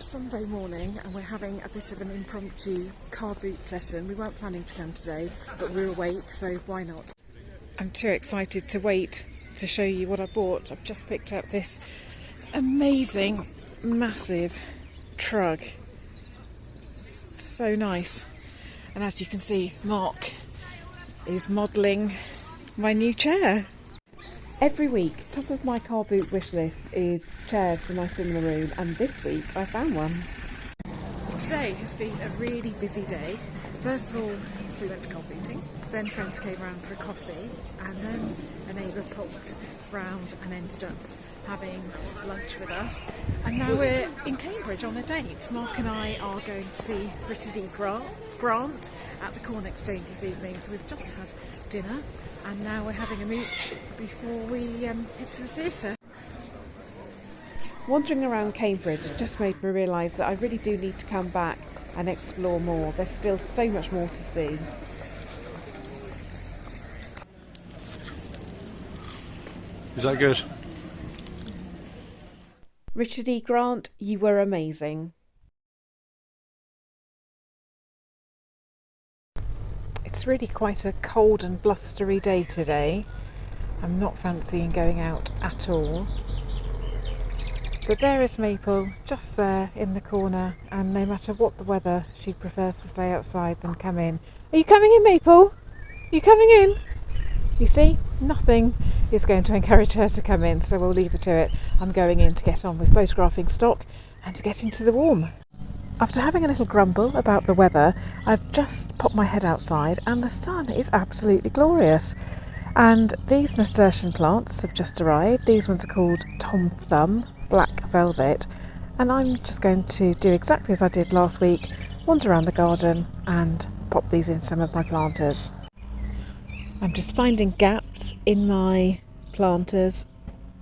It's Sunday morning and we're having a bit of an impromptu car boot session. We weren't planning to come today, but we're awake, so why not? I'm too excited to wait to show you what I bought. I've just picked up this amazing, massive trug. So nice. And as you can see, Mark is modelling my new chair. Every week, top of my car boot wish list is chairs for my cinema room, and this week I found one. Today has been a really busy day. First of all, we went car booting, then friends came round for a coffee, and then a neighbour popped round and ended up having lunch with us. And now we're in Cambridge on a date. Mark and I are going to see Richard E. Grant at the Corn Exchange this evening, so we've just had dinner. And now we're having a mooch before we head to the theatre. Wandering around Cambridge just made me realise that I really do need to come back and explore more. There's still so much more to see. Is that good? Richard E. Grant, you were amazing. It's really quite a cold and blustery day today. I'm not fancying going out at all. But there is Maple, just there in the corner, and no matter what the weather, she prefers to stay outside than come in. Are you coming in, Maple? Are you coming in? You see, nothing is going to encourage her to come in, so we'll leave her to it. I'm going in to get on with photographing stock and to get into the warm. After having a little grumble about the weather, I've just popped my head outside and the sun is absolutely glorious. And these nasturtium plants have just arrived. These ones are called Tom Thumb, Black Velvet. And I'm just going to do exactly as I did last week, wander around the garden and pop these in some of my planters. I'm just finding gaps in my planters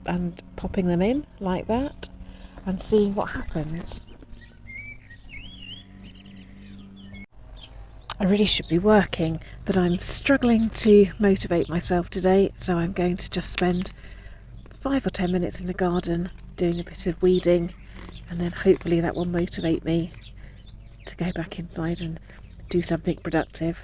and popping them in like that and seeing what happens. I really should be working, but I'm struggling to motivate myself today, so I'm going to just spend 5 or 10 minutes in the garden doing a bit of weeding, and then hopefully that will motivate me to go back inside and do something productive.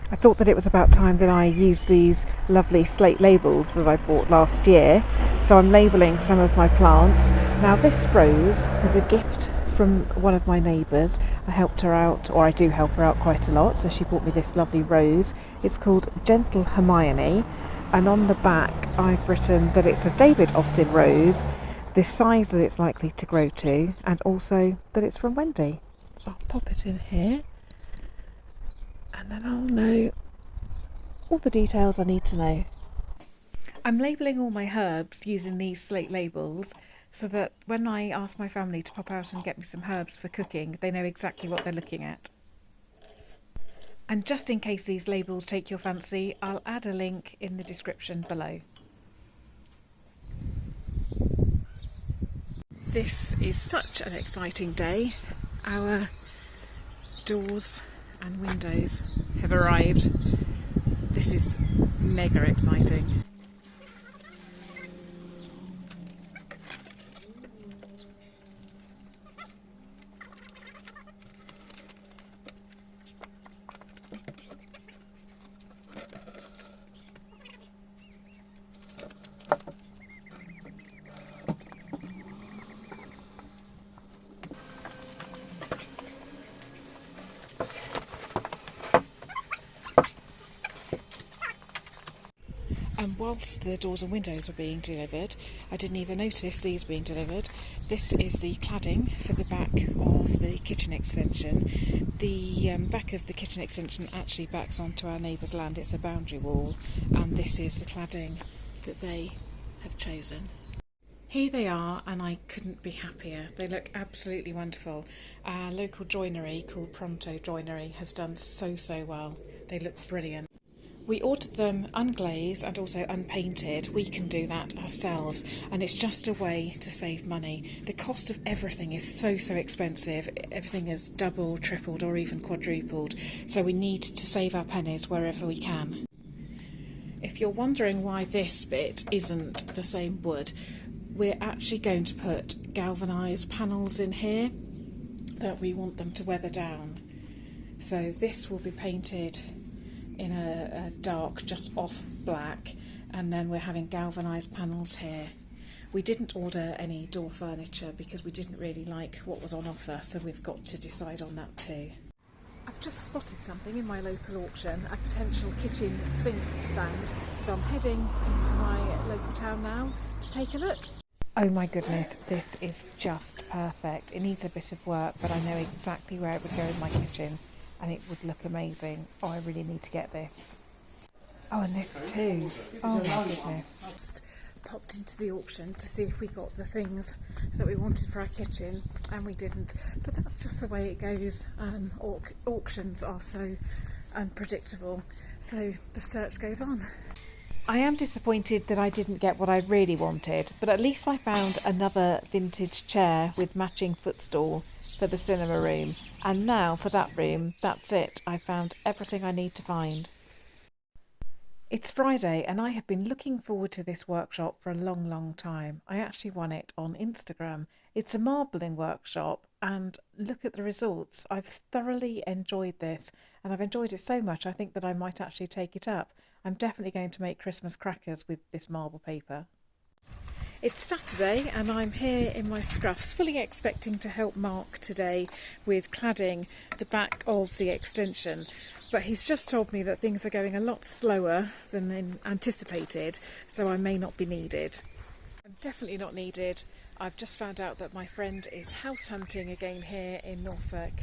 I thought that it was about time that I used these lovely slate labels that I bought last year, so I'm labelling some of my plants. Now this rose was a gift from one of my neighbours. I helped her out, or I do help her out quite a lot, so she bought me this lovely rose. It's called Gentle Hermione, and on the back I've written that it's a David Austin rose, the size that it's likely to grow to, and also that it's from Wendy. So I'll pop it in here and then I'll know all the details I need to know. I'm labelling all my herbs using these slate labels, so that when I ask my family to pop out and get me some herbs for cooking, they know exactly what they're looking at. And just in case these labels take your fancy, I'll add a link in the description below. This is such an exciting day. Our doors and windows have arrived. This is mega exciting. And whilst the doors and windows were being delivered, I didn't even notice these being delivered. This is the cladding for the back of the kitchen extension. The back of the kitchen extension actually backs onto our neighbour's land. It's a boundary wall, and this is the cladding that they have chosen. Here they are, and I couldn't be happier. They look absolutely wonderful. Our local joinery called Pronto Joinery has done so well. They look brilliant. We ordered them unglazed and also unpainted. We can do that ourselves, and it's just a way to save money. The cost of everything is so expensive. Everything is doubled, tripled or even quadrupled, so we need to save our pennies wherever we can. If you're wondering why this bit isn't the same wood, we're actually going to put galvanised panels in here that we want them to weather down. So this will be painted in a dark, just off black, and then we're having galvanised panels here. We didn't order any door furniture because we didn't really like what was on offer, so we've got to decide on that too. I've just spotted something in my local auction, a potential kitchen sink stand, so I'm heading into my local town now to take a look. Oh my goodness, this is just perfect. It needs a bit of work, but I know exactly where it would go in my kitchen and it would look amazing. Oh, I really need to get this. Oh, and this too. Oh my goodness. Just popped into the auction to see if we got the things that we wanted for our kitchen, and we didn't. But that's just the way it goes. Auctions are so unpredictable, so the search goes on. I am disappointed that I didn't get what I really wanted, but at least I found another vintage chair with matching footstool for the cinema room. And now for that room, that's it. I found everything I need to find. It's Friday and I have been looking forward to this workshop for a long time. I actually won it on Instagram. It's a marbling workshop and look at the results. I've thoroughly enjoyed this and I've enjoyed it so much I think that I might actually take it up. I'm definitely going to make Christmas crackers with this marble paper. It's Saturday and I'm here in my scruffs, fully expecting to help Mark today with cladding the back of the extension. But he's just told me that things are going a lot slower than anticipated, so I may not be needed. I'm definitely not needed. I've just found out that my friend is house hunting again here in Norfolk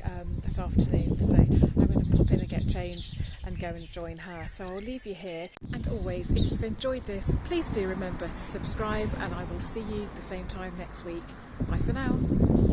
this afternoon, so I'm going to pop in and get changed and go and join her. So I'll leave you here, and always, if you've enjoyed this, please do remember to subscribe, and I will see you the same time next week. Bye for now.